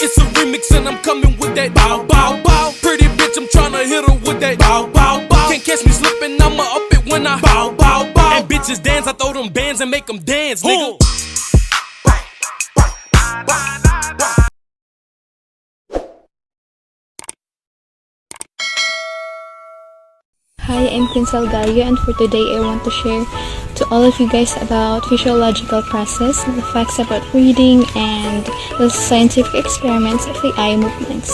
It's a remix and I'm coming with that bow, bow, bow. Pretty bitch, I'm tryna hit her with that bow, bow, bow. Can't catch me slipping, I'ma up it when I bow, bow, bow. And bitches dance, I throw them bands and make them dance, nigga. Hi, I'm Quince Algario, and for today I want to share to all of you guys about physiological process, the facts about reading, and the scientific experiments of the eye movements.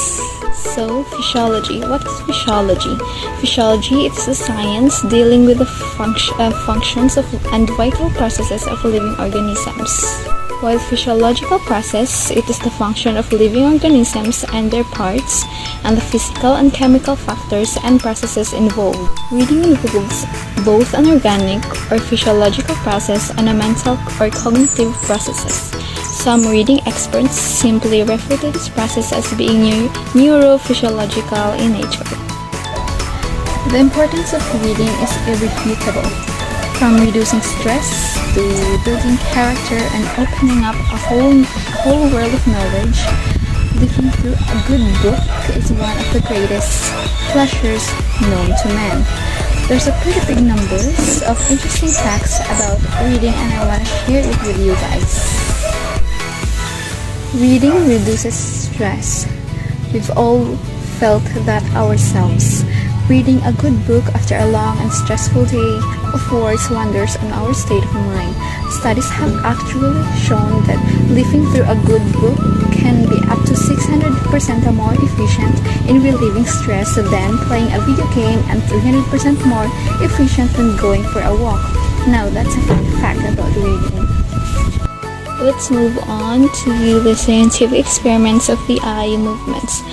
So, physiology. What is physiology? Physiology is the science dealing with the functions of and vital processes of living organisms. While physiological process, it is the function of living organisms and their parts, and the physical and chemical factors and processes involved. Reading involves both an organic or physiological process and a mental or cognitive processes. Some reading experts simply refer to this process as being neurophysiological in nature. The importance of reading is irrefutable. From reducing stress to building character and opening up a whole world of knowledge, looking through a good book is one of the greatest pleasures known to man. There's a pretty big numbers of interesting facts about reading, and I want to share it with you guys. Reading reduces stress. We've all felt that ourselves. Reading a good book after a long and stressful day affords wonders on our state of mind. Studies have actually shown that living through a good book can be up to 600% more efficient in relieving stress than playing a video game, and 300% more efficient than going for a walk. Now that's a fun fact about reading. Let's move on to the scientific experiments of the eye movements.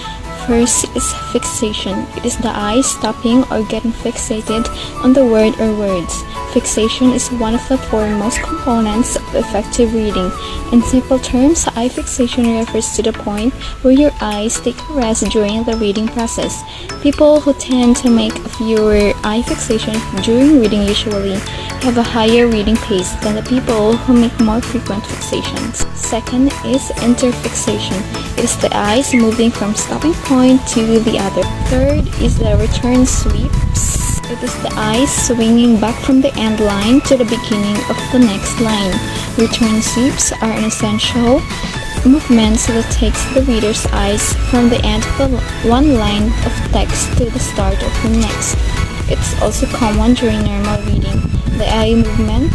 First is fixation. It is the eye stopping or getting fixated on the word or words. Fixation is one of the foremost components of effective reading. In simple terms, eye fixation refers to the point where your eyes take a rest during the reading process. People who tend to make fewer eye fixation during reading usually have a higher reading pace than the people who make more frequent fixations. Second is interfixation. It is the eyes moving from stopping point to the other. Third is the return sweeps. It is the eyes swinging back from the end line to the beginning of the next line. Return sweeps are an essential movement that takes the reader's eyes from the end of one line of text to the start of the next. It's also common during normal reading. The eye movement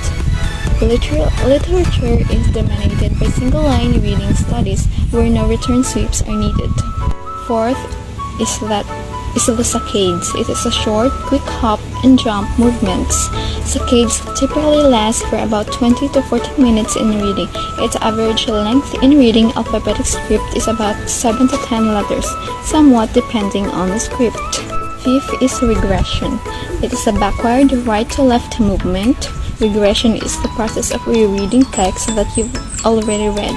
literature is dominated by single-line reading studies where no return sweeps are needed. Fourth is the saccades. It is a short, quick hop and jump movements. Saccades typically last for about 20 to 40 minutes in reading. Its average length in reading alphabetic script is about 7 to 10 letters, somewhat depending on the script. Fifth is regression. It is a backward right-to-left movement. Regression is the process of rereading text that you've already read.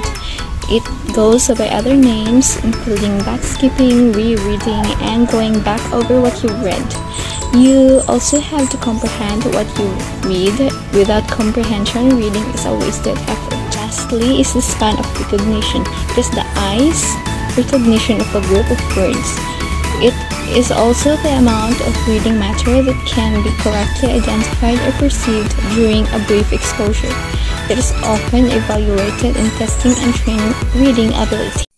It goes by other names, including backskipping, rereading, and going back over what you read. You also have to comprehend what you read. Without comprehension, reading is a wasted effort. Lastly is the span of recognition. It is the eye's recognition of a group of words. It is also the amount of reading matter that can be correctly identified or perceived during a brief exposure. It is often evaluated in testing and training reading ability.